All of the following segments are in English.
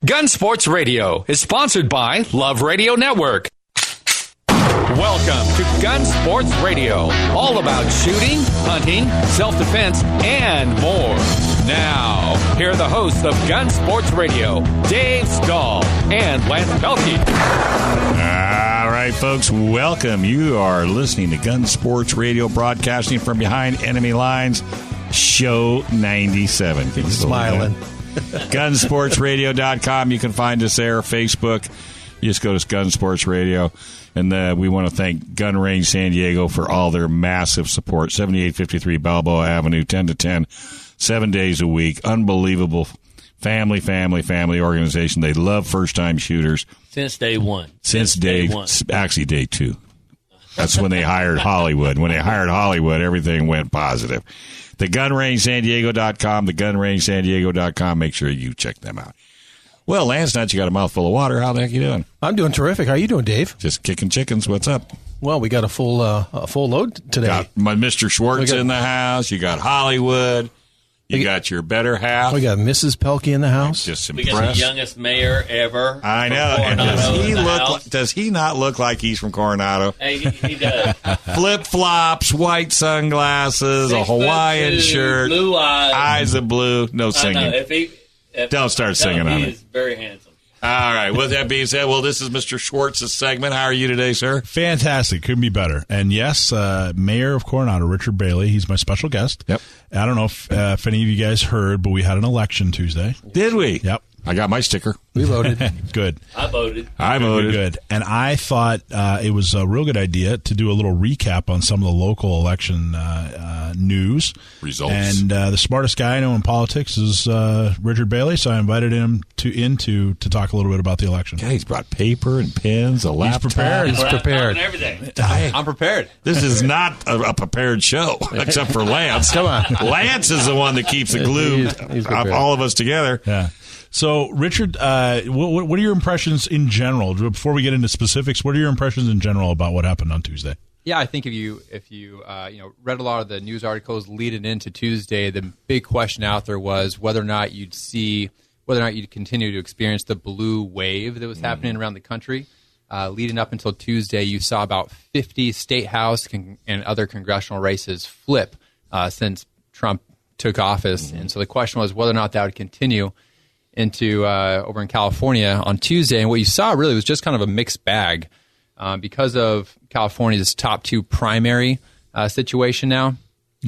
Gun Sports Radio is sponsored by Love Radio Network. Welcome to Gun Sports Radio, all about shooting, hunting, self-defense, and more. Now, here are the hosts of Gun Sports Radio, Dave Stahl and Lance Pelkey. All right, folks, welcome. You are listening to Gun Sports Radio, broadcasting from behind enemy lines, show 97. Keep smiling. Gunsportsradio.com. You can find us there. Facebook. You just go to Gun Sports Radio. And we want to thank Gun Range San Diego for all their massive support. 7853 Balboa Avenue, 10 to 10, 7 days a week. Unbelievable family organization. They love first-time shooters. Since day one. Since day one. Actually, day two. That's when they hired Hollywood. When they hired Hollywood, everything went positive. The GunRangeSanDiego.com, the GunRangeSanDiego.com. Make sure you check them out. Well, Lance, now you got a mouthful of water. How the heck you doing? I'm doing terrific. How are you doing, Dave? Just kicking chickens. What's up? Well, we got a full load today. Got my Mr. Schwartz in the house. You got Hollywood. You got your better half. We got Mrs. Pelkey in the house. Just impressed. We got the youngest mayor ever. I know. And does he not look like he's from Coronado? Hey, he does. Flip-flops, white sunglasses, a Hawaiian shirt. Blue eyes. Eyes of blue. No singing. Don't start singing on it. He's very handsome. All right. With that being said, well, this is Mr. Schwartz's segment. How are you today, sir? Fantastic. Couldn't be better. And yes, Mayor of Coronado, Richard Bailey, he's my special guest. Yep. I don't know if any of you guys heard, but we had an election Tuesday. Did we? Yep. I got my sticker. We voted. Good. I voted. Good. And I thought it was a real good idea to do a little recap on some of the local election news. Results. And the smartest guy I know in politics is Richard Bailey, so I invited him to talk a little bit about the election. Yeah, he's brought paper and pens, a laptop. He's prepared. Everything. I'm prepared. This is not a prepared show, except for Lance. Come on. Lance is the one that keeps the glue He's of all of us together. Yeah. So, Richard, what are your impressions in general? Before we get into specifics, what are your impressions in general about what happened on Tuesday? Yeah, I think if you read a lot of the news articles leading into Tuesday, the big question out there was whether or not you'd continue to experience the blue wave that was happening around the country. Leading up until Tuesday, you saw about 50 state house and other congressional races flip since Trump took office, and so the question was whether or not that would continue into over in California on Tuesday. And what you saw really was just kind of a mixed bag because of California's top two primary situation now.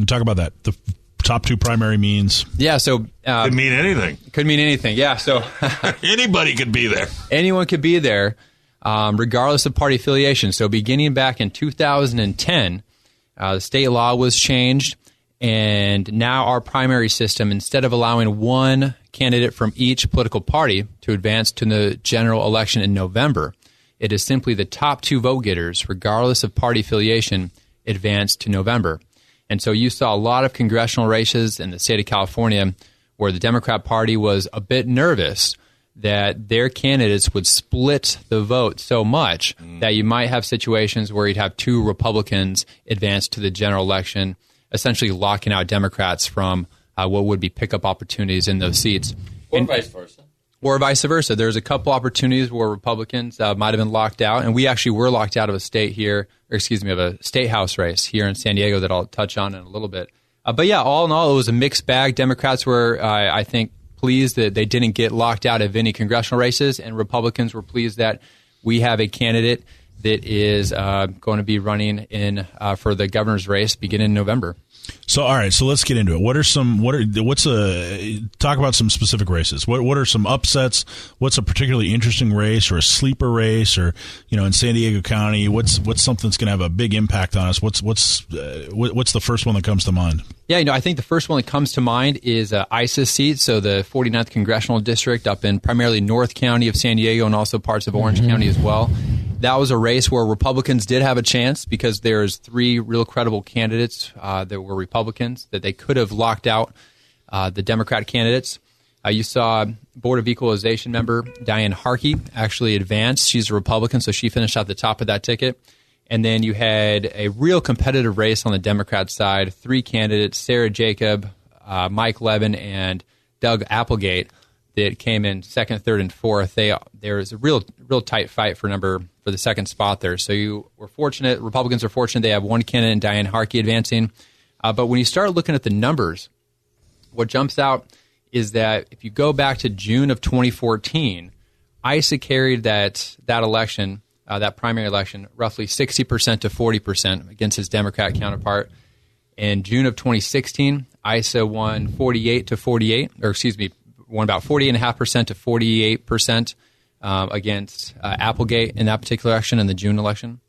Talk about that. The top two primary means? Yeah, so... could mean anything. Could mean anything, yeah. So anybody could be there. Anyone could be there, regardless of party affiliation. So beginning back in 2010, the state law was changed, and now our primary system, instead of allowing one candidate from each political party to advance to the general election in November, it is simply the top two vote getters, regardless of party affiliation, advance to November. And so you saw a lot of congressional races in the state of California where the Democrat Party was a bit nervous that their candidates would split the vote so much that you might have situations where you'd have two Republicans advance to the general election, essentially locking out Democrats from what would be pickup opportunities in those seats. Or vice versa. Or vice versa. There's a couple opportunities where Republicans might have been locked out, and we actually were locked out of a state house race here in San Diego that I'll touch on in a little bit. But yeah, all in all, it was a mixed bag. Democrats were, I think, pleased that they didn't get locked out of any congressional races, and Republicans were pleased that we have a candidate that is going to be running in for the governor's race beginning in November. So, all right. So let's get into it. Talk about some specific races. What are some upsets? What's a particularly interesting race or a sleeper race, or in San Diego County? What's something that's going to have a big impact on us? What's the first one that comes to mind? Yeah, I think the first one that comes to mind is ISIS seat, so the 49th Congressional District up in primarily North County of San Diego and also parts of Orange County as well. That was a race where Republicans did have a chance because there's three real credible candidates that were Republicans that they could have locked out the Democrat candidates. You saw Board of Equalization member Diane Harkey actually advance. She's a Republican, so she finished at the top of that ticket. And then you had a real competitive race on the Democrat side. Three candidates, Sarah Jacob, Mike Levin, and Doug Applegate. that came in second, third, and fourth. There was a real tight fight for the second spot there. So you were fortunate. Republicans are fortunate they have one candidate, Diane Harkey, advancing. But when you start looking at the numbers, what jumps out is that if you go back to June of 2014, Issa carried that election, that primary election, roughly 60% to 40% against his Democrat counterpart. In June of 2016, Issa won 48 to 48, or excuse me, won about 48.5% to 48% against Applegate in that particular election, in the June election.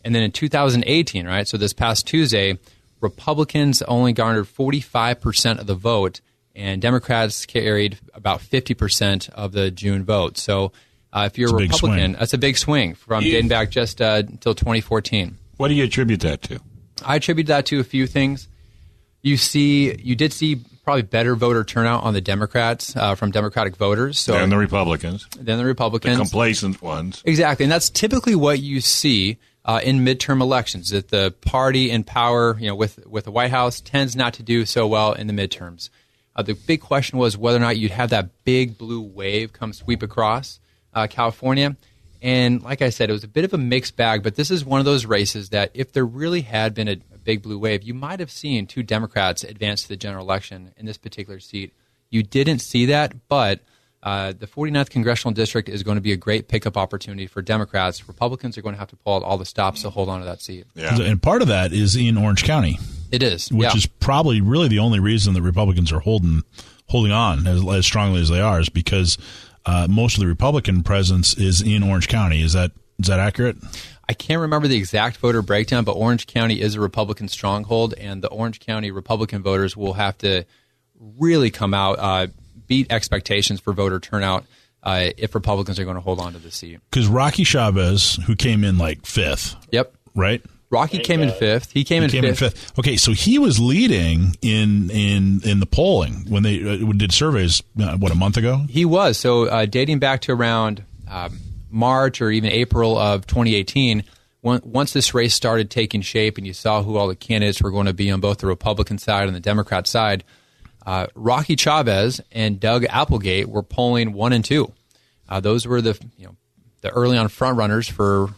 And then in 2018, right, so this past Tuesday, Republicans only garnered 45% of the vote, and Democrats carried about 50% of the June vote. So if you're a Republican, that's a big swing from dating back just until 2014. What do you attribute that to? I attribute that to a few things. You did see probably better voter turnout on the Democrats from Democratic voters. So And the Republicans. The complacent ones. Exactly. And that's typically what you see in midterm elections, that the party in power, with the White House tends not to do so well in the midterms. The big question was whether or not you'd have that big blue wave come sweep across California. And like I said, it was a bit of a mixed bag, but this is one of those races that if there really had been a big blue wave, you might have seen two Democrats advance to the general election in this particular seat. You didn't see that, but the 49th Congressional District is going to be a great pickup opportunity for Democrats. Republicans are going to have to pull out all the stops to hold on to that seat. Yeah. And part of that is in Orange County. It is. Which is probably really the only reason that Republicans are holding on as strongly as they are, is because most of the Republican presence is in Orange County. Is that accurate? I can't remember the exact voter breakdown, but Orange County is a Republican stronghold, and the Orange County Republican voters will have to really come out, beat expectations for voter turnout if Republicans are going to hold on to the seat. Because Rocky Chavez, who came in like fifth. Yep. Right? Rocky came in fifth. He came in fifth. Okay, so he was leading in the polling when they did surveys, a month ago? He was. So dating back to around March or even April of 2018, once this race started taking shape and you saw who all the candidates were going to be on both the Republican side and the Democrat side, Rocky Chavez and Doug Applegate were polling 1 and 2. Those were the early on front runners for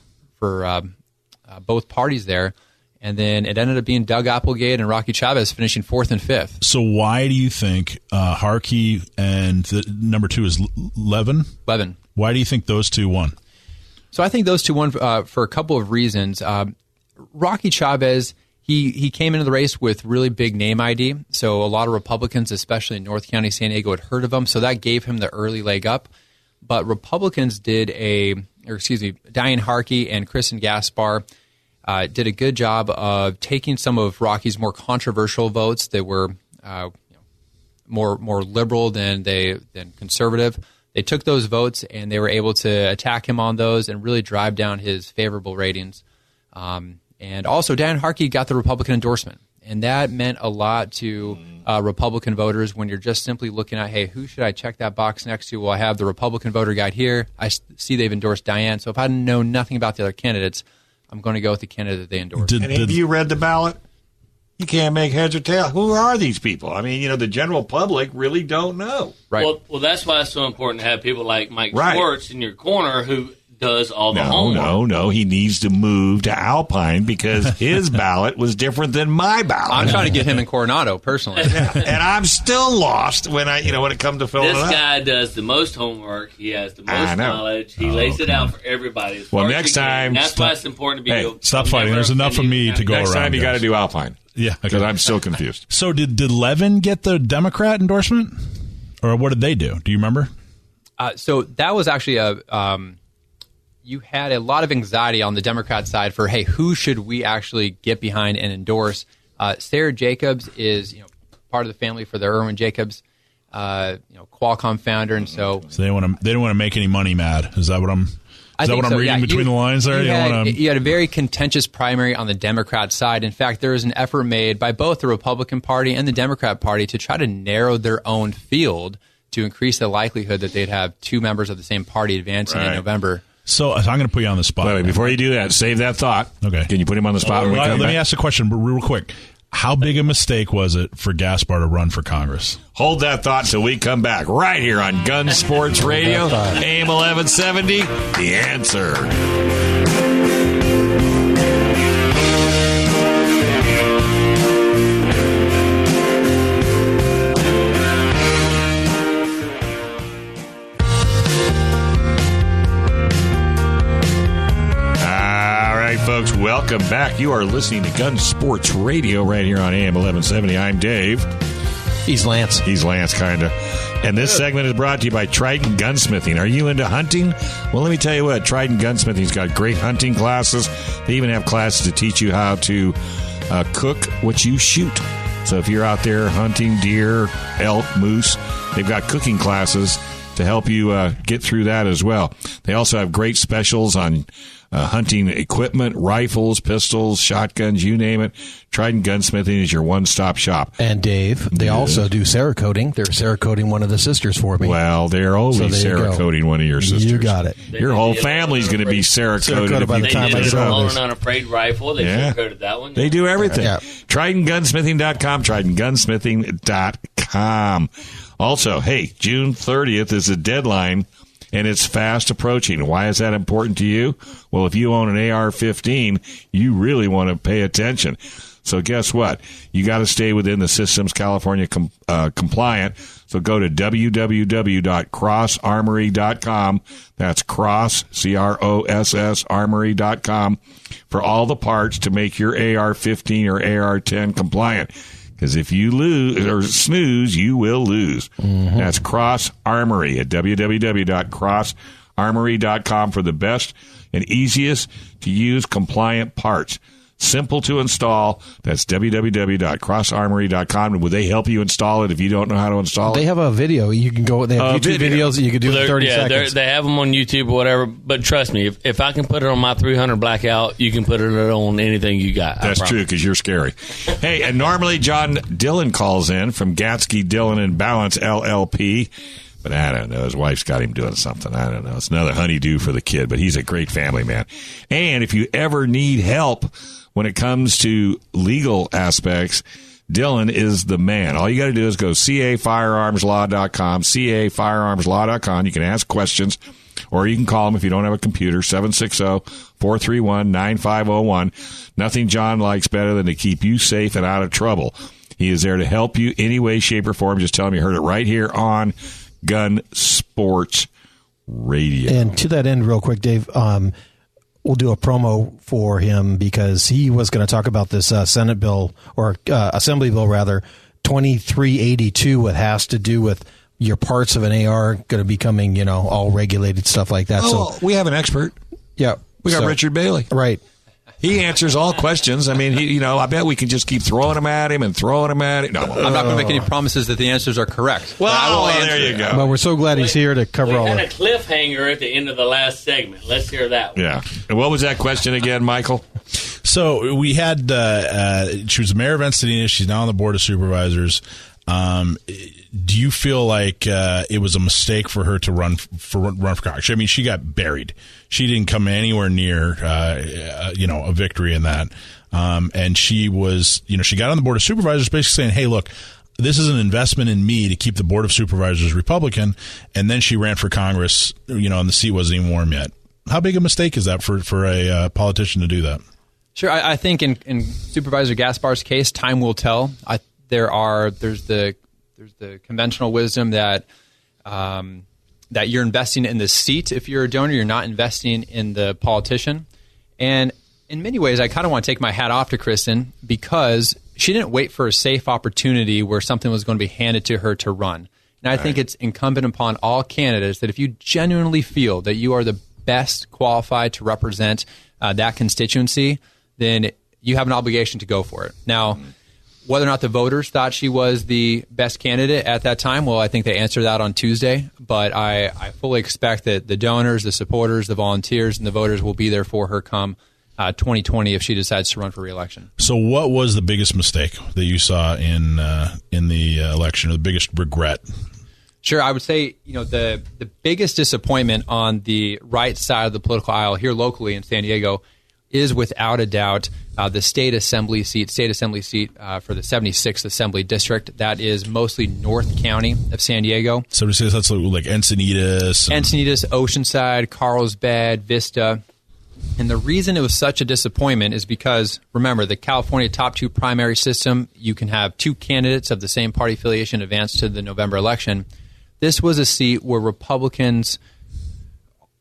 both parties there. And then it ended up being Doug Applegate and Rocky Chavez finishing 4th and 5th. So why do you think Harkey and the number 2 is Levin? Levin. Why do you think those two won? So I think those two won for a couple of reasons. Rocky Chavez, he came into the race with really big name ID. So a lot of Republicans, especially in North County, San Diego, had heard of him. So that gave him the early leg up. But Republicans Diane Harkey and Kristen Gaspar did a good job of taking some of Rocky's more controversial votes that were more liberal than conservative. They took those votes and they were able to attack him on those and really drive down his favorable ratings. And also, Diane Harkey got the Republican endorsement, and that meant a lot to Republican voters when you're just simply looking at, hey, who should I check that box next to? Well, I have the Republican voter guide here. I see they've endorsed Diane. So if I know nothing about the other candidates, I'm going to go with the candidate that they endorsed. Have you read the ballot? You can't make heads or tails. Who are these people? I mean, the general public really don't know. Right. Well, that's why it's so important to have people like Mike Schwartz in your corner who does all the homework. No. He needs to move to Alpine because his ballot was different than my ballot. I'm trying to get him in Coronado, personally. And I'm still lost when it comes to filling it up. This guy does the most homework. He has the most knowledge. He lays it out for everybody. Next time. That's why it's important to be. Stop fighting. There's enough of me to go around. Next time you got to do Alpine. Yeah, because I'm still confused. So did Levin get the Democrat endorsement, or what did they do? Do you remember? So that was actually you had a lot of anxiety on the Democrat side for, hey, who should we actually get behind and endorse? Sarah Jacobs is part of the family for the Irwin Jacobs, Qualcomm founder, and so they don't want to make any money mad. Is that what I'm? Is that what I'm reading between the lines there? You had a very contentious primary on the Democrat side. In fact, there was an effort made by both the Republican Party and the Democrat Party to try to narrow their own field to increase the likelihood that they'd have two members of the same party advancing in November. So I'm going to put you on the spot. Wait, before you do that, save that thought. Okay. Can you put him on the spot? Let me ask a question real quick. How big a mistake was it for Gaspar to run for Congress? Hold that thought till we come back right here on Gun Sports Radio, AM 1170, The Answer. Folks, welcome back. You are listening to Gun Sports Radio right here on AM 1170. I'm Dave. He's Lance. He's Lance, kind of. And this segment is brought to you by Trident Gunsmithing. Are you into hunting? Well, let me tell you what. Trident Gunsmithing's got great hunting classes. They even have classes to teach you how to cook what you shoot. So if you're out there hunting deer, elk, moose, they've got cooking classes to help you get through that as well. They also have great specials on hunting equipment, rifles, pistols, shotguns, you name it. Trident Gunsmithing is your one-stop shop. And Dave, they also do Cerakoting. They're Cerakoting one of the sisters for me. Well, they're always Cerakoting one of your sisters. You got it. Your whole family's going to be Cerakoted by the time I get over there. Unafraid rifle. They Cerakoted that one. They do everything. Yeah. TridentGunsmithing.com, TridentGunsmithing.com. Also, hey, June 30th is the deadline, and it's fast approaching. Why is that important to you? Well, if you own an AR-15, you really want to pay attention. So guess what? You got to stay within the Systems California compliant. So go to www.crossarmory.com. That's cross, CROSS, armory.com for all the parts to make your AR-15 or AR-10 compliant. Because if you lose or snooze, you will lose. Mm-hmm. That's Cross Armory at www.crossarmory.com for the best and easiest to use compliant parts. Simple to install. That's www.crossarmory.com. Would they help you install it if you don't know how to install it? They have a video. You can go. They have YouTube videos that you can do in 30 seconds. They have them on YouTube or whatever. But trust me, if I can put it on my 300 blackout, you can put it on anything you got. That's true because you're scary. Hey, and normally John Dillon calls in from Gatsky, Dillon and Balance LLP. But I don't know. His wife's got him doing something. I don't know. It's another honeydew for the kid, but he's a great family man. And if you ever need help when it comes to legal aspects, Dylan is the man. All you got to do is go cafirearmslaw.com, cafirearmslaw.com. You can ask questions, or you can call him if you don't have a computer, 760-431-9501. Nothing John likes better than to keep you safe and out of trouble. He is there to help you any way, shape, or form. Just tell him you heard it right here on Gun Sports Radio. And to that end, real quick, Dave, we'll do a promo for him because he was going to talk about this Senate bill or Assembly bill, rather, 2382, what has to do with your parts of an AR going to be coming, all regulated, stuff like that. So we have an expert. Yeah. We got Richard Bailey. Right. He answers all questions. I mean, I bet we can just keep throwing them at him and throwing them at him. No, I'm not going to make any promises that the answers are correct. Well, there you go. Well, we're so glad he's here to cover all of it. We had a cliffhanger at the end of the last segment. Let's hear that one. Yeah. And what was that question again, Michael? So we had, she was the mayor of Encinitas. She's now on the board of supervisors. Do you feel like it was a mistake for her to run for Congress? I mean, she got buried. She didn't come anywhere near, a victory in that. And she was, she got on the board of supervisors basically saying, hey, look, this is an investment in me to keep the board of supervisors Republican. And then she ran for Congress, and the seat wasn't even warm yet. How big a mistake is that for a politician to do that? Sure. I think in Supervisor Gaspar's case, time will tell. There's the conventional wisdom that that you're investing in the seat. If you're a donor, you're not investing in the politician. And in many ways, I kind of want to take my hat off to Kristen because she didn't wait for a safe opportunity where something was going to be handed to her to run. And I think it's incumbent upon all candidates that if you genuinely feel that you are the best qualified to represent that constituency, then you have an obligation to go for it. Now, whether or not the voters thought she was the best candidate at that time, well, I think they answered that on Tuesday. But I fully expect that the donors, the supporters, the volunteers, and the voters will be there for her come 2020 if she decides to run for re-election. So what was the biggest mistake that you saw in the election, or the biggest regret? Sure. I would say, the biggest disappointment on the right side of the political aisle here locally in San Diego is without a doubt the state assembly seat for the 76th Assembly District. That is mostly North County of San Diego. 76, that's like Encinitas. Encinitas, Oceanside, Carlsbad, Vista. And the reason it was such a disappointment is because, remember, the California top 2 primary system, you can have 2 candidates of the same party affiliation advance to the November election. This was a seat where Republicans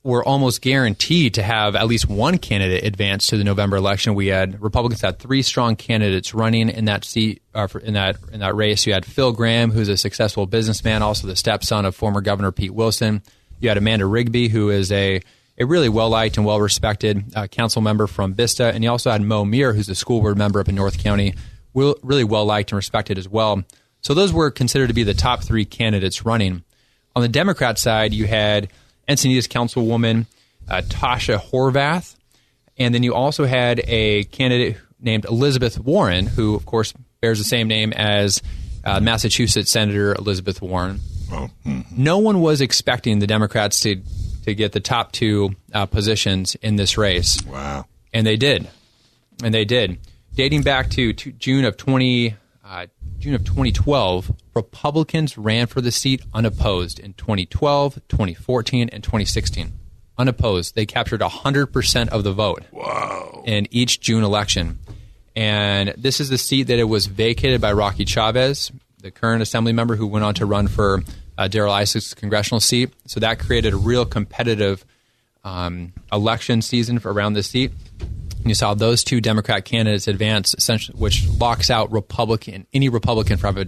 were almost guaranteed to have at least one candidate advance to the November election. Republicans had 3 strong candidates running in that seat, in that race. You had Phil Graham, who's a successful businessman, also the stepson of former Governor Pete Wilson. You had Amanda Rigby, who is a really well-liked and well-respected council member from Vista. And you also had Mo Muir, who's a school board member up in North County, really well-liked and respected as well. So those were considered to be the top 3 candidates running. On the Democrat side, you had Encinitas Councilwoman Tasha Horvath, and then you also had a candidate named Elizabeth Warren, who, of course, bears the same name as Massachusetts Senator Elizabeth Warren. Oh. Mm-hmm. No one was expecting the Democrats to get the top 2 positions in this race. Wow. And they did. Dating back to June of 2012, Republicans ran for the seat unopposed in 2012, 2014, and 2016. Unopposed. They captured 100% of the vote. Wow. In each June election. And this is the seat that it was vacated by Rocky Chavez, the current assembly member who went on to run for Darrell Isaacs' congressional seat. So that created a real competitive election season around this seat. And you saw those 2 Democrat candidates advance, essentially, which locks out any Republican from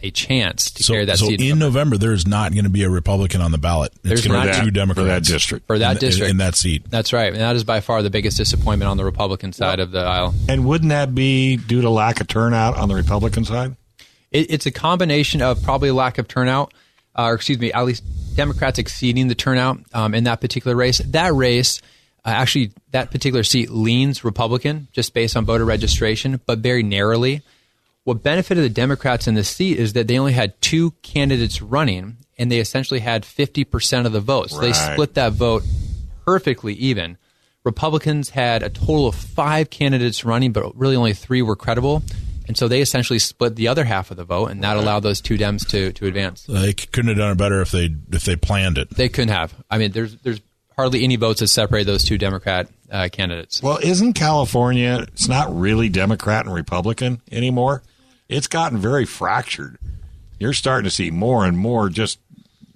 a chance to carry that seat. So in November, there's not going to be a Republican on the ballot. It's going to be 2 Democrats for that district. In that seat. That's right. And that is by far the biggest disappointment on the Republican side of the aisle. And wouldn't that be due to lack of turnout on the Republican side? It's a combination of probably lack of turnout, at least Democrats exceeding the turnout in that particular race. That race, actually, that particular seat leans Republican just based on voter registration, but very narrowly. What benefited the Democrats in this seat is that they only had 2 candidates running, and they essentially had 50% of the vote. So They split that vote perfectly even. Republicans had a total of 5 candidates running, but really only 3 were credible. And so they essentially split the other half of the vote, and that allowed those 2 Dems to advance. They couldn't have done it better if they planned it. They couldn't have. I mean, there's hardly any votes that separate those 2 Democrat candidates. Well, isn't California, it's not really Democrat and Republican anymore? It's gotten very fractured. You're starting to see more and more just,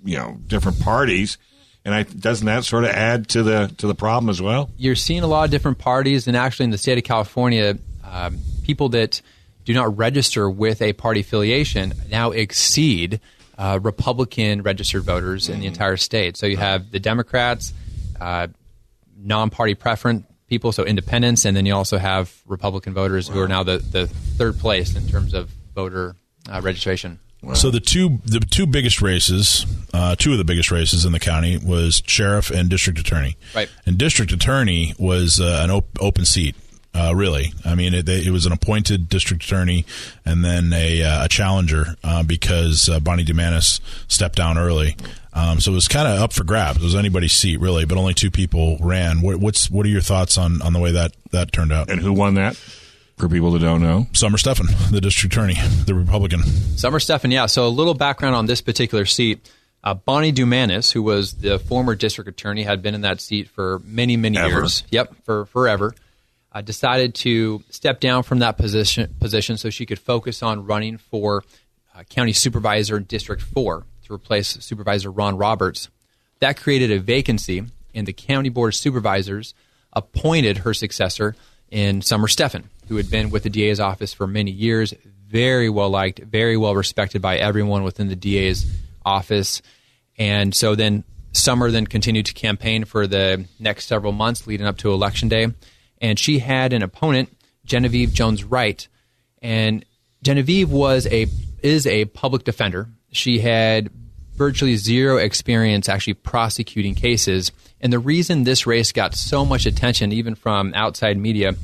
different parties. And doesn't that sort of add to the problem as well? You're seeing a lot of different parties, and actually in the state of California, people that do not register with a party affiliation now exceed Republican registered voters in the entire state. So you have the Democrats, non-party preference people, so independents, and then you also have Republican voters who are now the 3rd place in terms of voter registration. Wow. So the two biggest races, 2 of the biggest races in the county was sheriff and district attorney. Right. And district attorney was an open seat. Really. I mean, it was an appointed district attorney and then a challenger because Bonnie Dumanis stepped down early. So it was kind of up for grabs. It was anybody's seat, really, but only 2 people ran. What are your thoughts on the way that turned out? And who won that, for people that don't know? Summer Stephan, the district attorney, the Republican. Summer Stephan, yeah. So a little background on this particular seat. Bonnie Dumanis, who was the former district attorney, had been in that seat for many, many years. Yep, for forever. Decided to step down from that position so she could focus on running for county supervisor in District 4 to replace Supervisor Ron Roberts. That created a vacancy, and the County Board of Supervisors appointed her successor in Summer Stephan, who had been with the DA's office for many years, very well liked, very well respected by everyone within the DA's office. And so then Summer then continued to campaign for the next several months leading up to Election Day. And she had an opponent, Genevieve Jones-Wright, and Genevieve is a public defender. She had virtually 0 experience actually prosecuting cases, and the reason this race got so much attention, even from outside media,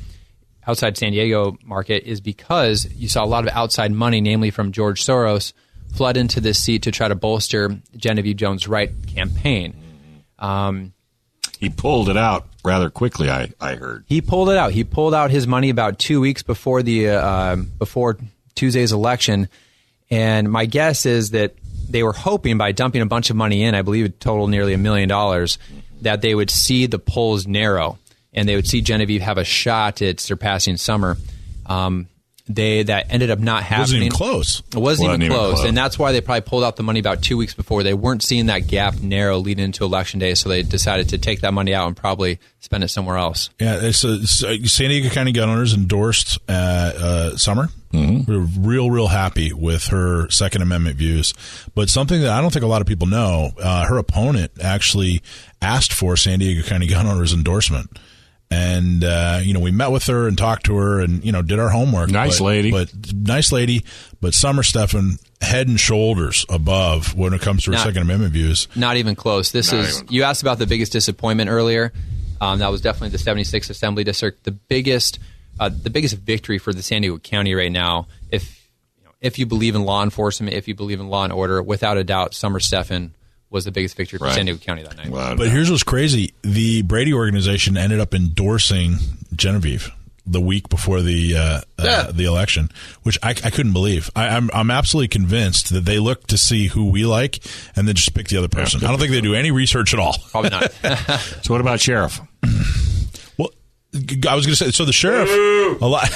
outside San Diego market, is because you saw a lot of outside money, namely from George Soros, flood into this seat to try to bolster Genevieve Jones-Wright campaign. He pulled it out rather quickly, I heard. He pulled it out. He pulled out his money about 2 weeks before before Tuesday's election. And my guess is that they were hoping by dumping a bunch of money in, I believe it totaled nearly $1 million, that they would see the polls narrow and they would see Genevieve have a shot at surpassing Summer. That ended up not happening. It wasn't even close. It wasn't even close. And that's why they probably pulled out the money about 2 weeks before. They weren't seeing that gap narrow leading into Election Day, so they decided to take that money out and probably spend it somewhere else. Yeah, San Diego County gun owners endorsed Summer. Mm-hmm. We're real happy with her Second Amendment views. But something that I don't think a lot of people know, her opponent actually asked for San Diego County gun owners' endorsement. And, we met with her and talked to her and, did our homework. Nice lady. But Summer Stephan, head and shoulders above when it comes to her Second Amendment views. Not even close. You asked about the biggest disappointment earlier. That was definitely the 76th Assembly District. The biggest victory for the San Diego County right now, if you believe in law enforcement, if you believe in law and order, without a doubt, Summer Stephan was the biggest victory for San Diego County that night. Well, but here's what's crazy. The Brady organization ended up endorsing Genevieve the week before the election, which I couldn't believe. I'm absolutely convinced that they look to see who we like and then just pick the other person. I don't think they do any research at all. Probably not. So what about Sheriff? I was going to say, so the sheriff, a lot.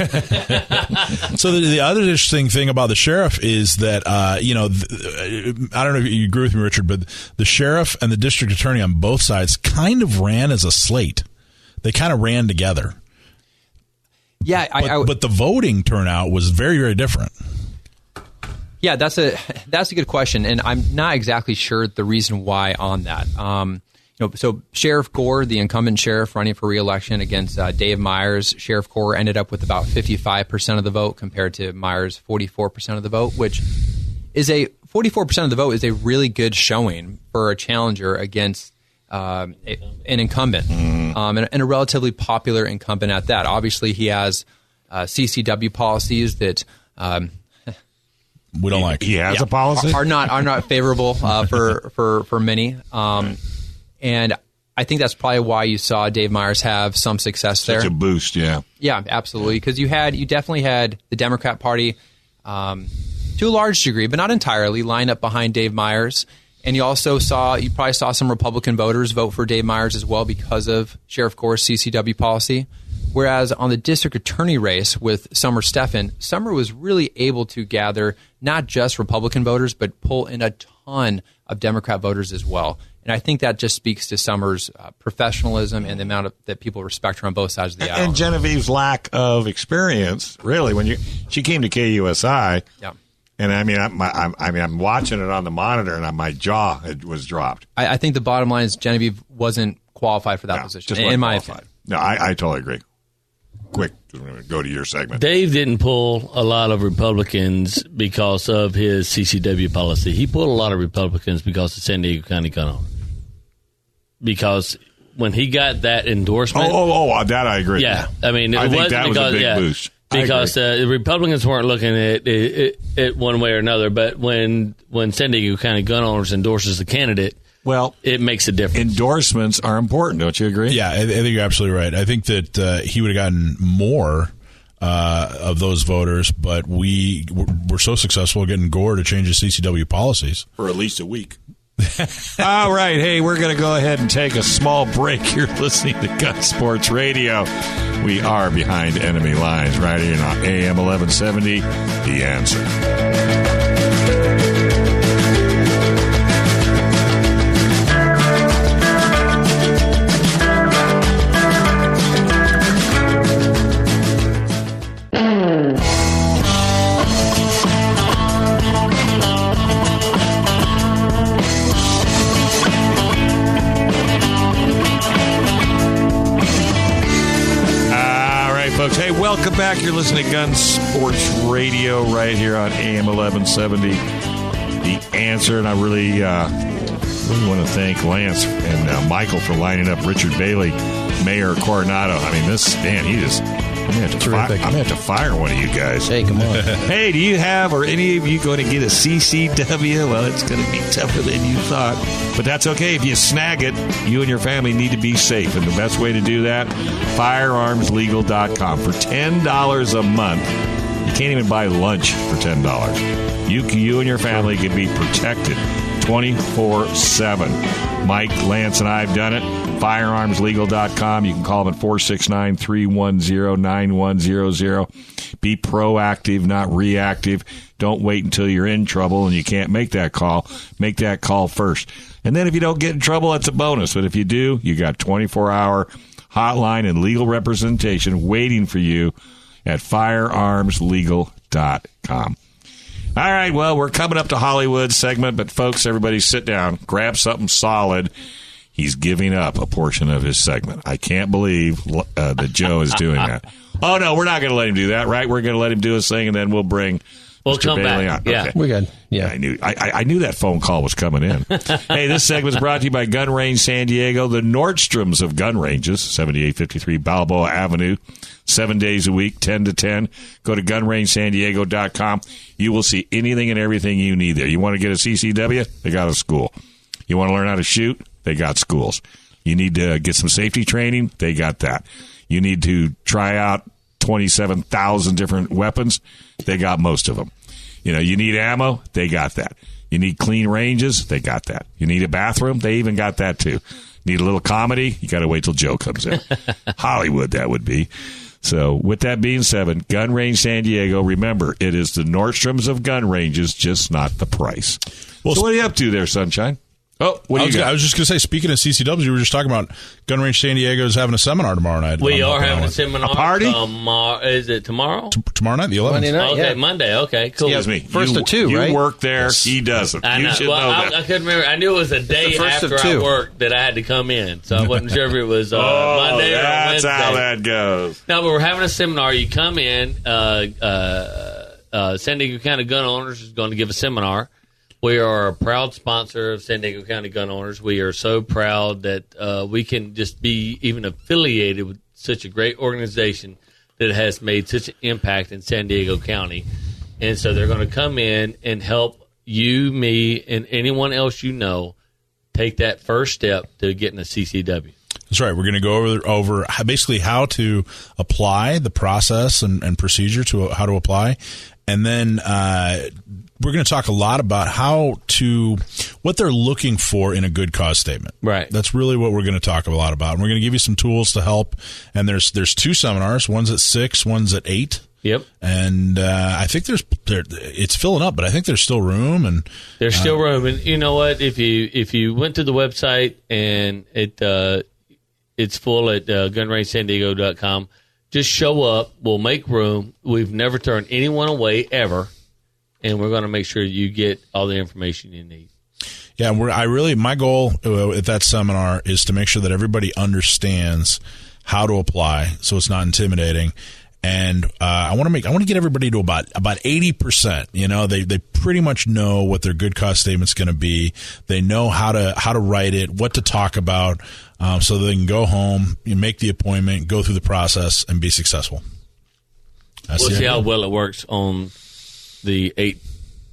So the other interesting thing about the sheriff is that, I don't know if you agree with me, Richard, but the sheriff and the district attorney on both sides kind of ran as a slate. They kind of ran together. Yeah. But the voting turnout was very, very different. Yeah, that's a good question. And I'm not exactly sure the reason why on that. So Sheriff Gore, the incumbent sheriff running for re-election against Dave Myers, Sheriff Gore ended up with about 55% of the vote compared to Myers' 44% of the vote, which is 44% of the vote is a really good showing for a challenger against an incumbent, and a relatively popular incumbent at that. Obviously, he has CCW policies that we don't like. He has a policy are not favorable for many. And I think that's probably why you saw Dave Myers have some success there. Such a boost, yeah. Yeah, absolutely. Because you definitely had the Democrat Party, to a large degree, but not entirely, lined up behind Dave Myers. And you probably saw some Republican voters vote for Dave Myers as well because of Sheriff Gore's CCW policy. Whereas on the district attorney race with Summer Stephan, Summer was really able to gather not just Republican voters, but pull in a ton of Democrat voters as well. And I think that just speaks to Summer's professionalism and the amount that people respect her on both sides of the aisle. And Genevieve's lack of experience, really, when she came to KUSI. Yeah. And I'm watching it on the monitor, and my jaw was dropped. I think the bottom line is Genevieve wasn't qualified for that position, in my opinion. No, I totally agree. Quick, we're going to go to your segment. Dave didn't pull a lot of Republicans because of his CCW policy. He pulled a lot of Republicans because of San Diego County gun owners. Because when he got that endorsement... that I agree. Yeah. I mean, I think that was a big boost. Because the Republicans weren't looking at it one way or another. But when San Diego County gun owners endorses the candidate... Well, it makes a difference. Endorsements are important, don't you agree? Yeah, I think you're absolutely right. I think that he would have gotten more of those voters, but we were so successful getting Gore to change his CCW policies. For at least a week. All right. Hey, we're going to go ahead and take a small break. You're listening to Gun Sports Radio. We are behind enemy lines right here on AM 1170, The Answer. Folks, hey, welcome back. You're listening to Gun Sports Radio right here on AM 1170, The Answer. And I really want to thank Lance and Michael for lining up Richard Bailey, Mayor Coronado. I mean, Terrific. I'm going to have to fire one of you guys. Hey, come on. Hey, do you have, or any of you going to get a CCW? Well, it's going to be tougher than you thought. But that's okay. If you snag it, you and your family need to be safe. And the best way to do that, firearmslegal.com. For $10 a month, you can't even buy lunch for $10. You and your family can be protected 24/7. Mike, Lance, and I have done it. Firearmslegal.com. You can call them at 469-310-9100. Be proactive, not reactive. Don't wait until you're in trouble and you can't make that call. Make that call first. And then if you don't get in trouble, that's a bonus. But if you do, you got 24-hour hotline and legal representation waiting for you at firearmslegal.com. All right, well, we're coming up to Hollywood segment, but folks, everybody sit down, grab something solid. He's giving up a portion of his segment. I can't believe that Joe is doing that. Oh, no, we're not going to let him do that, right? We're going to let him do his thing, and then we'll bring Mr. Bailey on. Yeah, okay. we're good. Yeah, I knew that phone call was coming in. Hey, this segment is brought to you by Gun Range San Diego, the Nordstroms of gun ranges, 7853 Balboa Avenue, 7 days a week, 10 to 10. Go to gunrangesandiego.com. You will see anything and everything you need there. You want to get a CCW? They got a school. You want to learn how to shoot? They got schools. You need to get some safety training? They got that. You need to try out 27,000 different weapons? They got most of them. You need ammo? They got that. You need clean ranges? They got that. You need a bathroom? They even got that too. Need a little comedy? You got to wait till Joe comes in. Hollywood, that would be. So with that being said, Gun Range San Diego, remember, it is the Nordstroms of gun ranges, just not the price. Well, so what are you up to there, Sunshine? Oh, what do you got? I was just going to say, speaking of CCWs, you were just talking about Gun Range San Diego is having a seminar tomorrow night. We are having a seminar. A party? Is it tomorrow? Tomorrow night, the 11th. Monday night, Okay, Monday. Okay, cool. Excuse me. First of two, right? You work there. Yes. He doesn't. I know. You should know that. I couldn't remember. I knew it was a day after I worked that I had to come in, so I wasn't sure if it was Monday or Wednesday. That's how that goes. No, but we're having a seminar. You come in. San Diego County Gun Owners is going to give a seminar. We are a proud sponsor of San Diego County Gun Owners. We are so proud that we can just be even affiliated with such a great organization that has made such an impact in San Diego County. And so they're going to come in and help you, me, and anyone else you know take that first step to getting a CCW. That's right. We're going to go over basically how to apply the process and procedure to how to apply. And then we're going to talk a lot about what they're looking for in a good cause statement. Right. That's really what we're going to talk a lot about. And we're going to give you some tools to help. And there's two seminars. One's at 6, one's at 8. Yep. And I think it's filling up, but I think there's still room. And there's still room. And you know what? If you went to the website and it's full at gunrangesandiego.com, just show up. We'll make room. We've never turned anyone away ever. And we're going to make sure you get all the information you need. Yeah, my goal at that seminar is to make sure that everybody understands how to apply, so it's not intimidating. And I want to get everybody to about 80%. They pretty much know what their good cause statement's going to be. They know how to write it, what to talk about, so they can go home, make the appointment, go through the process, and be successful. We'll see how well it works on the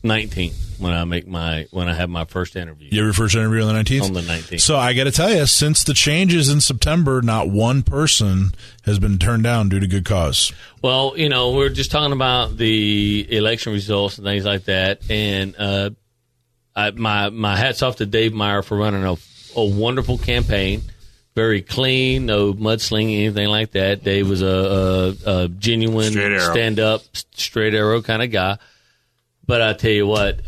19th when I have my first interview. You have your first interview on the 19th? On the 19th. So I got to tell you, since the changes in September, not one person has been turned down due to good cause. Well, we're just talking about the election results and things like that. And my hat's off to Dave Meyer for running a wonderful campaign. Very clean, no mudslinging, anything like that. Dave was a genuine stand-up, straight arrow kind of guy. But I tell you what,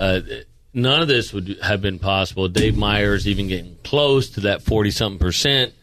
none of this would have been possible. Dave Meyer's even getting close to that 40-something%.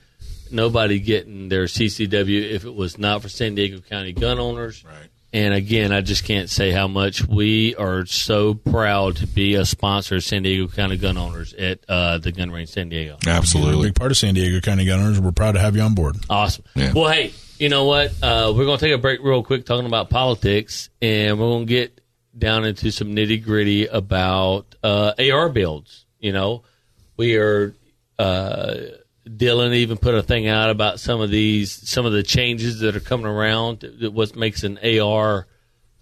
Nobody getting their CCW if it was not for San Diego County gun owners. Right. And again, I just can't say how much we are so proud to be a sponsor of San Diego County gun owners at the Gun Range San Diego. Absolutely. You're a big part of San Diego County gun owners. We're proud to have you on board. Awesome. Yeah. Well, hey, you know what? We're going to take a break real quick talking about politics, and we're going to get down into some nitty gritty about AR builds. We are Dylan even put a thing out about some of the changes that are coming around. What makes an AR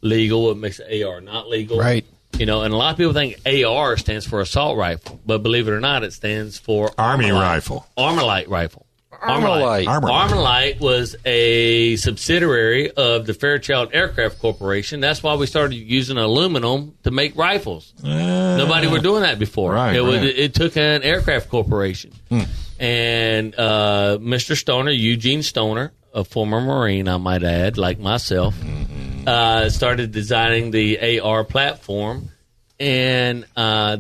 legal, what makes an AR not legal. Right. And a lot of people think AR stands for assault rifle, but believe it or not, it stands for Army rifle. Armalite rifle. Armalite. Armalite was a subsidiary of the Fairchild Aircraft Corporation. That's why we started using aluminum to make rifles. Nobody were doing that before. Right, It took an aircraft corporation. And Mr. Stoner, Eugene Stoner, a former Marine, I might add, like myself, started designing the AR platform. And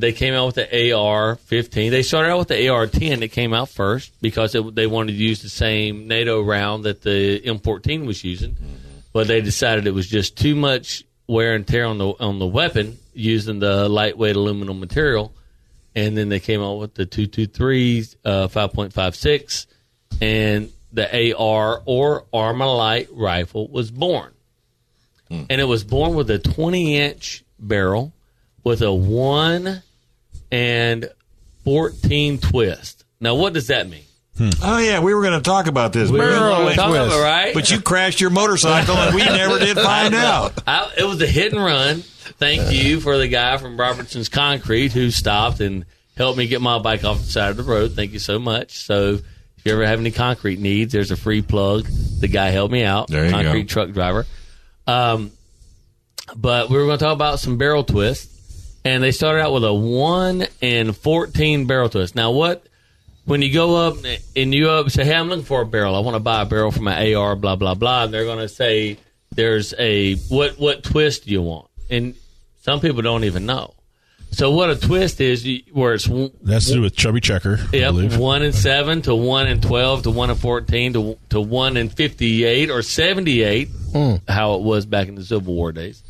they came out with the AR-15. They started out with the AR-10 that came out first because they wanted to use the same NATO round that the M14 was using. But they decided it was just too much wear and tear on the weapon using the lightweight aluminum material. And then they came out with the 223 5.56, and the AR or Armalite rifle was born. And it was born with a 20-inch barrel with a 1 and 14 twist. Now, what does that mean? Oh, yeah, we were going to talk about this. Right? But you crashed your motorcycle, and we never did find out. It was a hit and run. Thank you for the guy from Robertson's Concrete who stopped and helped me get my bike off the side of the road. Thank you so much. So if you ever have any concrete needs, there's a free plug. The guy helped me out. There you concrete go. Truck driver. But we were going to talk about some barrel twists. And they started out with a 1 and 14 barrel twist. Now, when you go up and you say, hey, I'm looking for a barrel. I want to buy a barrel from an AR, blah, blah, blah. And they're going to say, there's what twist do you want? And some people don't even know. So what a twist is, where it's... That's to do with chubby checker, I believe. 1 and 7 to 1 and 12 to 1 and 14 to 1 and 58 or 78, how it was back in the Civil War days.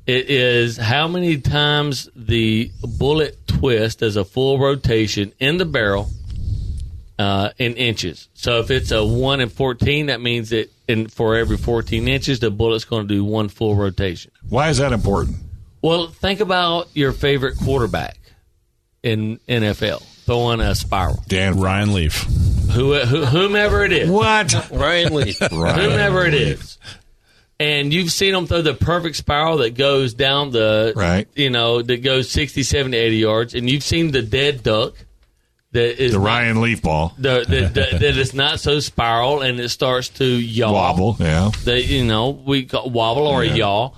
It is how many times the bullet twist as a full rotation in the barrel in inches. So if it's a 1 and 14, that means that for every 14 inches, the bullet's going to do one full rotation. Why is that important? Well, think about your favorite quarterback in NFL throwing a spiral. Ryan Leaf. Whomever it is. What? Ryan Leaf. Whomever it is. And you've seen them throw the perfect spiral that goes down that goes 60, 70, 80 yards. And you've seen the dead duck that is the Ryan Leaf ball. That is not so spiral and it starts to yaw. Wobble, yeah. We call wobble or a yaw.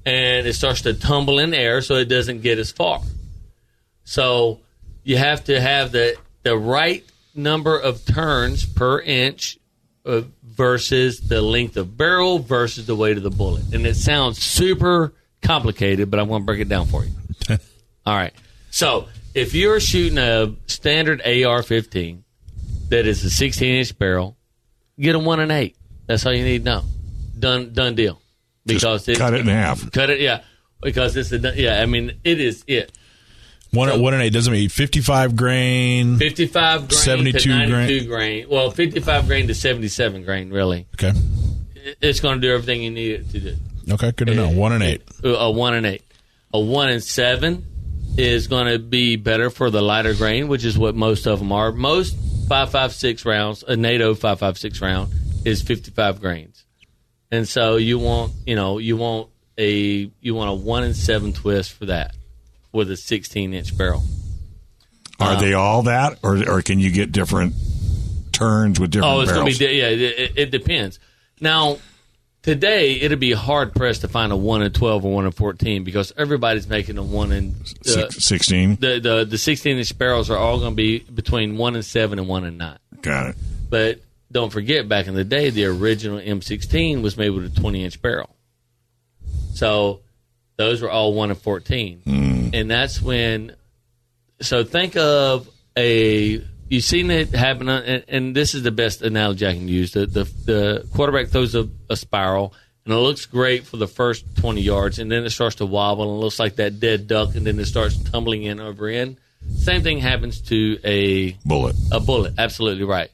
And it starts to tumble in the air so it doesn't get as far. So you have to have the right number of turns per inch versus the length of barrel versus the weight of the bullet. And it sounds super complicated, but I'm going to break it down for you. All right. So if you're shooting a standard AR-15 that is a 16-inch barrel, get a 1 and 8. That's all you need to know. Done deal. Because cut it in half. Cut it, yeah. Because it is it. 1 and 8 doesn't mean 55 grain. 55 grain 72 to 92 grain. Well, 55 grain to 77 grain, really. Okay. It's going to do everything you need it to do. Okay, good to know. 1 and 8. A 1 and 8. A 1 and 7 is going to be better for the lighter grain, which is what most of them are. Most 5.56 rounds, a NATO 5.56 round, is 55 grains. And so you want a 1 and 7 twist for that with a 16-inch barrel. Are they all that, or can you get different turns with different barrels? Going to be it depends. Now, today it'd be hard pressed to find a 1 and 12 or 1 and 14 because everybody's making a 1 and 16. The 16-inch barrels are all going to be between 1 and 7 and 1 and 9. Got it. But don't forget, back in the day, the original M16 was made with a 20-inch barrel. So those were all 1 and 14. And that's when... So think of you've seen it happen, and this is the best analogy I can use. The quarterback throws a spiral, and it looks great for the first 20 yards, and then it starts to wobble, and it looks like that dead duck, and then it starts tumbling in over in. Same thing happens to a bullet. A bullet, absolutely right.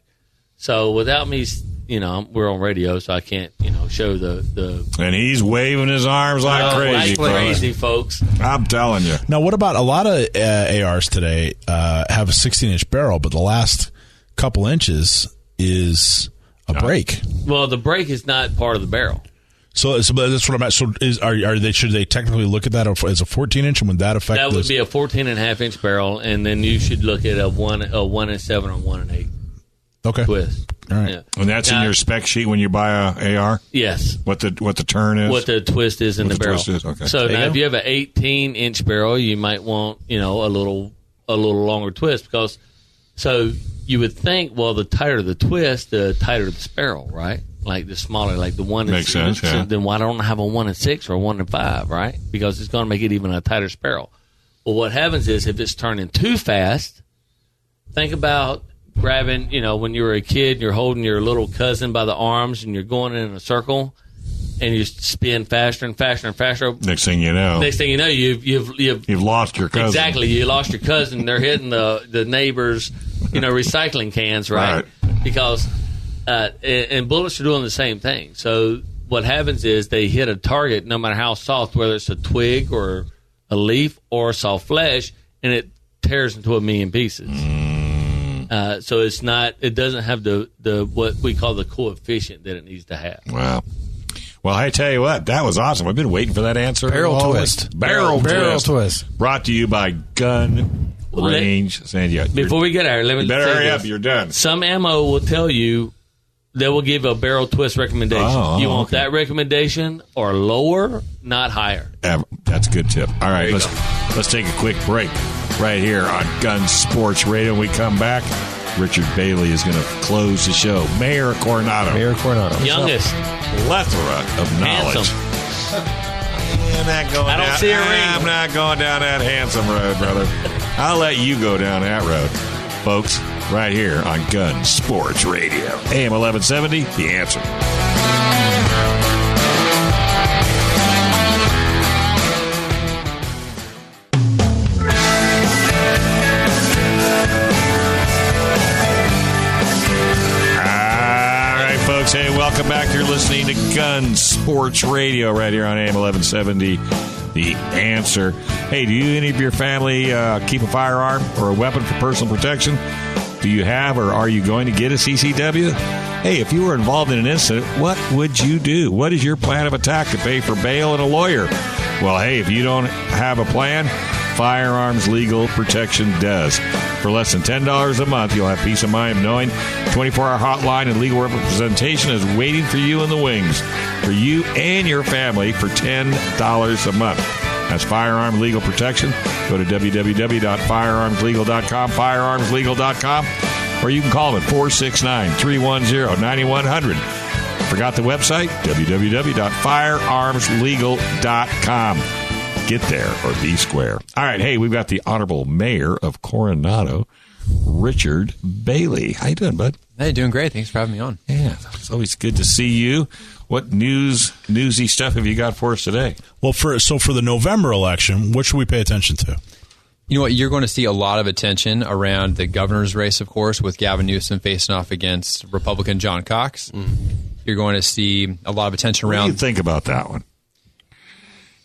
So without me, we're on radio, so I can't, show the. And he's waving his arms like crazy, folks. I'm telling you. Now, what about a lot of ARs today have a 16-inch barrel, but the last couple inches is a break. Well, the break is not part of the barrel. So that's what I'm at. So should they technically look at that as a 14-inch, and would that affect? That would be a 14.5-inch barrel, and then you should look at a 1 and 7 or 1 and 8. Okay. Twist. All right. Yeah. And that's in your spec sheet when you buy a AR? Yes. What the turn is? What the twist is in the barrel. Twist is. Okay. So now if you have an 18-inch barrel, you might want, a little longer twist because so you would think, well, the tighter the twist, the tighter the barrel, right? Like the smaller, like the 1 and Makes 6. sense, yeah. So then why don't I have a 1 and 6 or a 1 and 5, right? Because it's going to make it even a tighter barrel. Well, what happens is if it's turning too fast, think about grabbing, when you were a kid, you're holding your little cousin by the arms and you're going in a circle and you spin faster and faster and faster. Next thing you know, you've lost your cousin. Exactly. You lost your cousin. They're hitting the neighbors, recycling cans, right? Because, and bullets are doing the same thing. So what happens is they hit a target no matter how soft, whether it's a twig or a leaf or soft flesh, and it tears into a million pieces. So it's not. It doesn't have the what we call the coefficient that it needs to have. Wow. Well, I tell you what, that was awesome. I've been waiting for that answer. Barrel twist. Barrel twist. Brought to you by Gun Range San Diego. Before we get there, let me you better say hurry this. up. You're done. Some ammo will tell you they will give a barrel twist recommendation. You want that recommendation or lower, not higher. That's a good tip. All right, let's take a quick break right here on Gun Sports Radio. When we come back, Richard Bailey is going to close the show. Mayor Coronado. Youngest. Plethora of knowledge. I don't see a ring. I'm not going down that handsome road, brother. I'll let you go down that road. Folks, right here on Gun Sports Radio. AM 1170, The Answer. Hey, welcome back. You're listening to Gun Sports Radio right here on AM 1170, The Answer. Hey, do any of your family keep a firearm or a weapon for personal protection? Do you have or are you going to get a CCW? Hey, if you were involved in an incident, what would you do? What is your plan of attack to pay for bail and a lawyer? Well, hey, if you don't have a plan, Firearms Legal Protection does. For less than $10 a month, you'll have peace of mind knowing 24-hour hotline and legal representation is waiting for you in the wings. For you and your family for $10 a month. That's Firearm Legal Protection. Go to www.firearmslegal.com, firearmslegal.com, or you can call them at 469-310-9100. Forgot the website? www.firearmslegal.com. Get there or be square. All right, hey, we've got the Honorable Mayor of Coronado, Richard Bailey. How you doing, bud? Hey, doing great. Thanks for having me on. Yeah, it's always good to see you. What newsy stuff have you got for us today? Well, for the November election, what should we pay attention to? You know what? You're going to see a lot of attention around the governor's race, of course, with Gavin Newsom facing off against Republican John Cox. You're going to see a lot of attention around. What do you think about that one?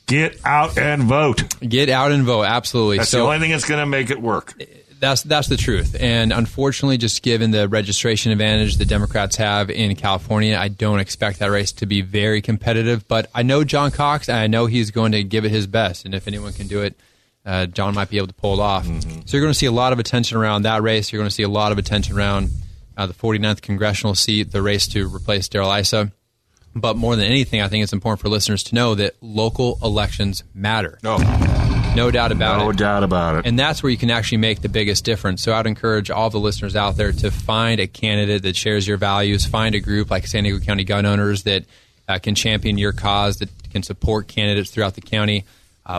Get out and vote. Get out and vote, absolutely. That's the only thing that's going to make it work. That's the truth. And unfortunately, just given the registration advantage the Democrats have in California, I don't expect that race to be very competitive. But I know John Cox, and I know he's going to give it his best. And if anyone can do it, John might be able to pull it off. Mm-hmm. So you're going to see a lot of attention around that race. You're going to see a lot of attention around the 49th congressional seat, the race to replace Darrell Issa. But more than anything, I think it's important for listeners to know that local elections matter. No doubt about it. No doubt about it. And that's where you can actually make the biggest difference. So I'd encourage all the listeners out there to find a candidate that shares your values. Find a group like San Diego County Gun Owners that can champion your cause, that can support candidates throughout the county.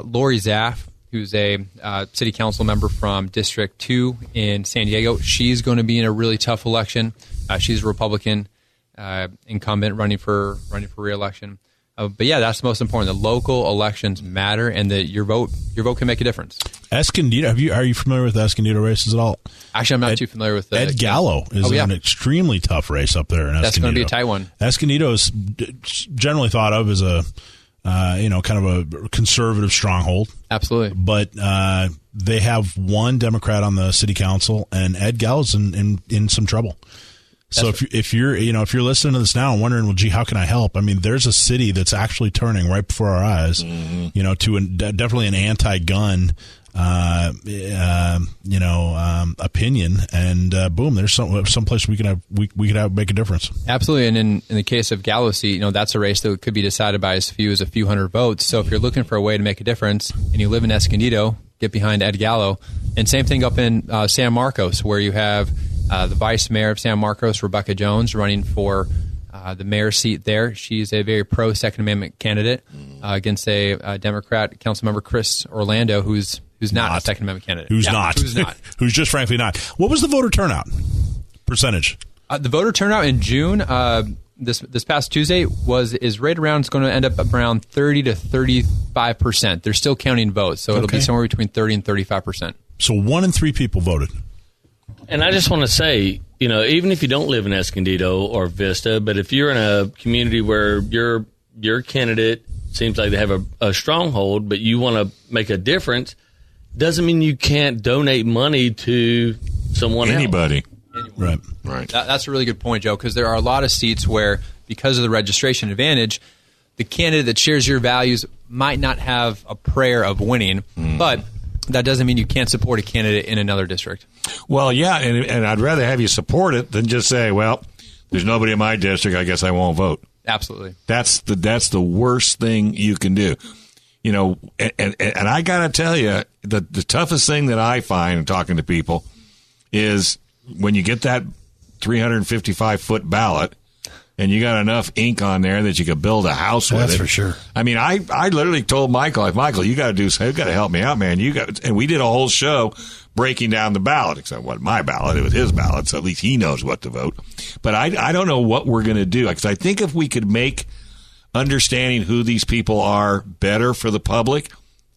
Lori Zaff, who's a city council member from District 2 in San Diego, she's going to be in a really tough election. She's a Republican incumbent running for re-election. But yeah, that's the most important. The local elections matter, and that your vote can make a difference. Escondido, are you familiar with the Escondido races at all? Actually, I'm not too familiar with Ed Gallo is an extremely tough race up there in Escondido. That's going to be a tight one. Escondido is generally thought of as a kind of a conservative stronghold. Absolutely. But they have one Democrat on the city council, and Ed Gallo's in some trouble. So if you're listening to this now and wondering, well, gee, how can I help? I mean, there's a city that's actually turning right before our eyes, to definitely an anti-gun, opinion, and boom, there's some place we could make a difference. Absolutely, and in the case of Gallo's seat, that's a race that could be decided by as few as a few hundred votes. So if you're looking for a way to make a difference, and you live in Escondido, get behind Ed Gallo, and same thing up in San Marcos, where you have the vice mayor of San Marcos, Rebecca Jones, running for the mayor's seat there. She's a very pro-Second Amendment candidate against a Democrat councilmember, Chris Orlando, who's not a Second Amendment candidate. Who's not. Who's just frankly not. What was the voter turnout percentage? The voter turnout in June, this past Tuesday, is right around, it's going to end up around 30 to 35%. They're still counting votes, so it'll be somewhere between 30 and 35%. So 1 in 3 people voted. And I just want to say, even if you don't live in Escondido or Vista, but if you're in a community where your candidate seems like they have a stronghold, but you want to make a difference, doesn't mean you can't donate money to someone Anybody. Right. That's a really good point, Joe, because there are a lot of seats where, because of the registration advantage, the candidate that shares your values might not have a prayer of winning, but that doesn't mean you can't support a candidate in another district. Well, yeah, and I'd rather have you support it than just say, well, there's nobody in my district, I guess I won't vote. Absolutely. That's the worst thing you can do. And I got to tell you, the toughest thing that I find in talking to people is when you get that 355-foot ballot and you got enough ink on there that you could build a house with it. That's for sure. I mean, I literally told Michael, you got to help me out, man. And we did a whole show breaking down the ballot, except it wasn't my ballot, it was his ballot, so at least he knows what to vote. But I don't know what we're going to do, because I think if we could make understanding who these people are better for the public,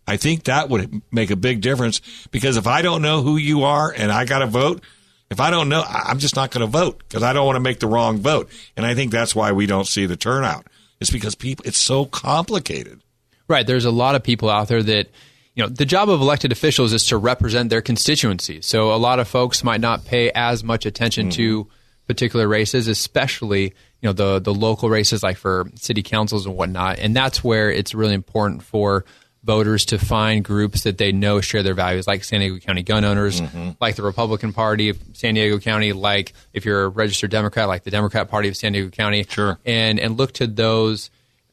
I think that would make a big difference, because if I don't know who you are and I got to vote, if I don't know, I'm just not going to vote, because I don't want to make the wrong vote. And I think that's why we don't see the turnout. It's because it's so complicated. Right. There's a lot of people out there that, the job of elected officials is to represent their constituency. So a lot of folks might not pay as much attention to particular races, especially, the local races like for city councils and whatnot. And that's where it's really important for voters to find groups that they know share their values, like San Diego County gun owners, like the Republican Party of San Diego County, like if you're a registered Democrat, like the Democrat Party of San Diego County. Sure. And look to those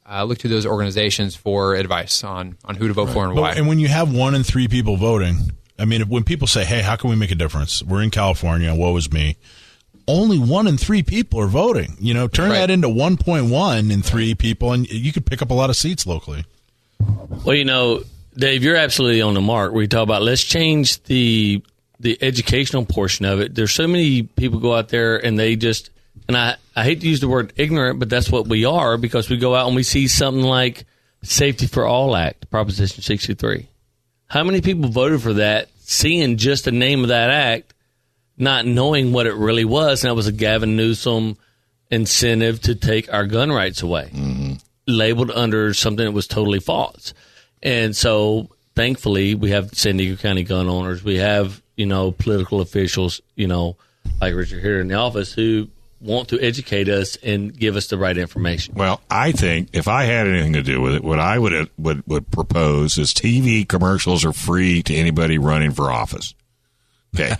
organizations for advice on who to vote for and why. And when you have 1 in 3 people voting, I mean, when people say, hey, how can we make a difference? We're in California, woe is me. Only 1 in 3 people are voting. Turn that into 1.1 in 3 people, and you could pick up a lot of seats locally. Well, Dave, you're absolutely on the mark. We talk about let's change the educational portion of it. There's so many people go out there and they just, and I hate to use the word ignorant, but that's what we are, because we go out and we see something like Safety for All Act, Proposition 63. How many people voted for that, seeing just the name of that act, not knowing what it really was? And that was a Gavin Newsom incentive to take our gun rights away, labeled under something that was totally false. And so, thankfully, we have San Diego County gun owners. We have, political officials, like Richard here in the office, who want to educate us and give us the right information. Well, I think if I had anything to do with it, what I would propose is TV commercials are free to anybody running for office. Okay.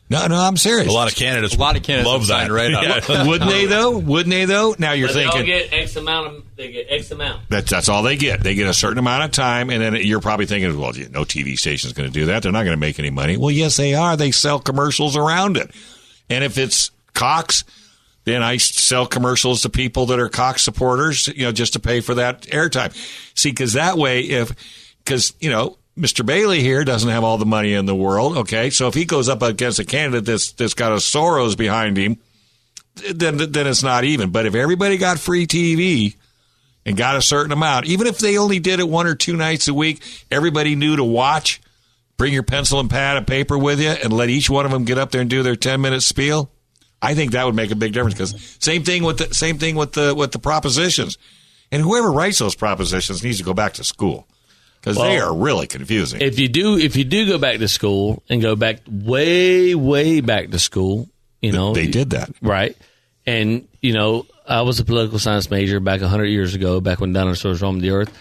No, I'm serious. A lot of candidates love that. Right on. Wouldn't they though? Now you're thinking they get X amount. They get X amount. That's all they get. They get a certain amount of time, and then you're probably thinking, well, no TV station's going to do that. They're not going to make any money. Well, yes, they are. They sell commercials around it. And if it's Cox, then I sell commercials to people that are Cox supporters, just to pay for that airtime. See, because that way, Mr. Bailey here doesn't have all the money in the world, okay? So if he goes up against a candidate that's got a Soros behind him, then it's not even. But if everybody got free TV, and got a certain amount, even if they only did it 1 or 2 nights a week, everybody knew to watch, bring your pencil and pad and paper with you, and let each one of them get up there and do their 10-minute spiel. I think that would make a big difference, because same thing with the propositions. And whoever writes those propositions needs to go back to school, because they are really confusing. If you do go back to school and go back way back to school, they did that, right? And I was a political science major back 100 years ago, back when dinosaurs roamed the earth.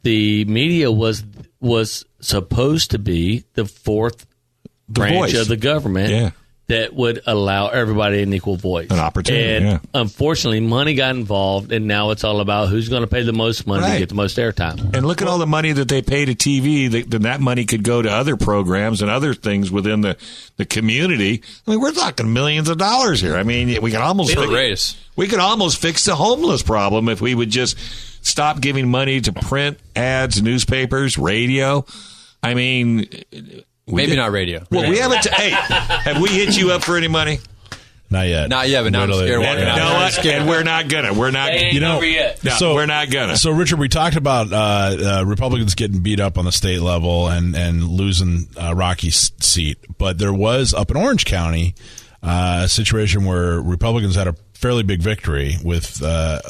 The media was supposed to be the fourth branch of the government that would allow everybody an equal voice. An opportunity, and unfortunately, money got involved, and now it's all about who's going to pay the most money to get the most airtime. And look at all the money that they pay to TV. Then that money could go to other programs and other things within the community. I mean, we're talking millions of dollars here. I mean, we could almost fix the homeless problem if we would just stop giving money to print, ads, newspapers, radio. I mean... Maybe not radio. Well, we haven't. Hey, have we hit you up for any money? Not yet. But now I'm scared. And we're not gonna. We're not. Yet. No, we're not gonna. So, Richard, we talked about Republicans getting beat up on the state level and losing Rocky's seat, but there was up in Orange County a situation where Republicans had a fairly big victory with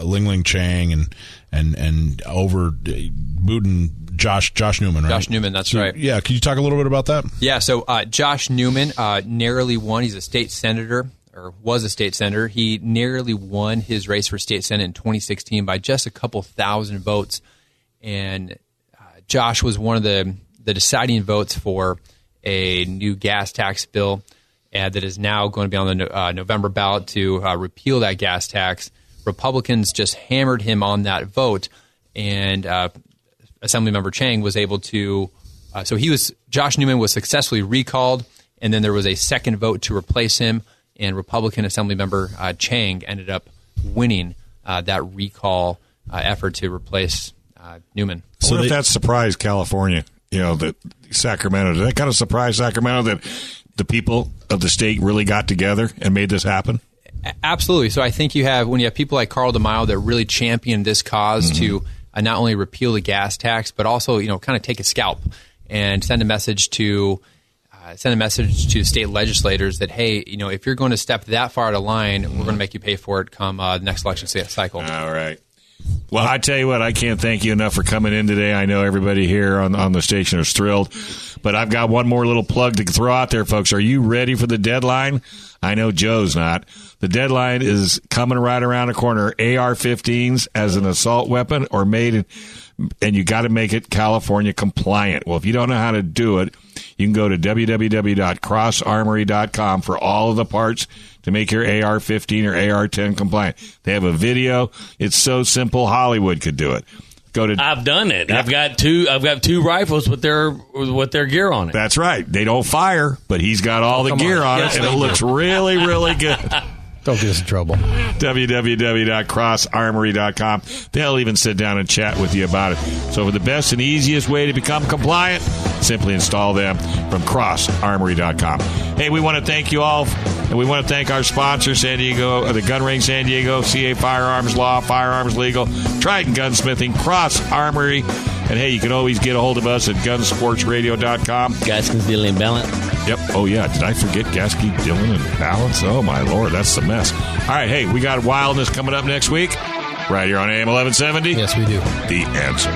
Ling Chang and over Buden. Josh Newman, right? Josh Newman, that's right. Yeah, can you talk a little bit about that? Yeah, so Josh Newman narrowly won. He's a state senator, or was a state senator. He narrowly won his race for state senate in 2016 by just a couple thousand votes. And Josh was one of the deciding votes for a new gas tax bill that is now going to be on the November ballot to repeal that gas tax. Republicans just hammered him on that vote, and Assemblymember Chang was able to Josh Newman was successfully recalled, and then there was a second vote to replace him, and Republican Assemblymember Chang ended up winning that recall effort to replace Newman. So if that surprised California, that Sacramento, did that kind of surprise Sacramento that the people of the state really got together and made this happen? Absolutely. So I think when you have people like Carl DeMaio that really champion this cause to not only repeal the gas tax, but also kind of take a scalp and send a message to state legislators that, hey, if you're going to step that far out of line, we're going to make you pay for it come the next election cycle. All right. Well, I tell you what, I can't thank you enough for coming in today. I know everybody here on the station is thrilled, but I've got one more little plug to throw out there, folks. Are you ready for the deadline? I know Joe's not. The deadline is coming right around the corner. AR-15s as an assault weapon or made, and you got to make it California compliant. Well, if you don't know how to do it, you can go to www.crossarmory.com for all of the parts to make your AR-15 or AR-10 compliant. They have a video. It's so simple, Hollywood could do it. I've done it. I've got two rifles with their gear on it. That's right. They don't fire, but he's got all the gear on it, and it looks really, really good. Don't get us in trouble. www.crossarmory.com. They'll even sit down and chat with you about it. So for the best and easiest way to become compliant, simply install them from crossarmory.com. Hey, we want to thank you all, and we want to thank our sponsor, San Diego, the Gun Range San Diego, CA Firearms Law, Firearms Legal, Triton Gunsmithing, Cross Armory, and hey, you can always get a hold of us at gunsportsradio.com. Gaskins, Dillon, and Ballant. Yep. Oh, yeah. Did I forget Gasky, Dillon, and Balance? Oh, my Lord. That's the mess. All right. Hey, we got Wildness coming up next week right here on AM 1170. Yes, we do. The Answer.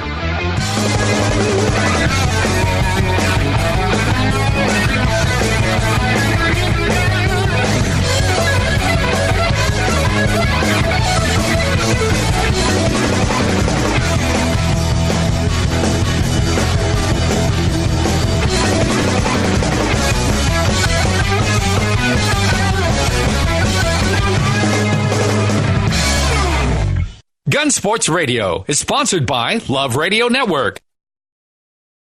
Gun Sports Radio is sponsored by Love Radio Network.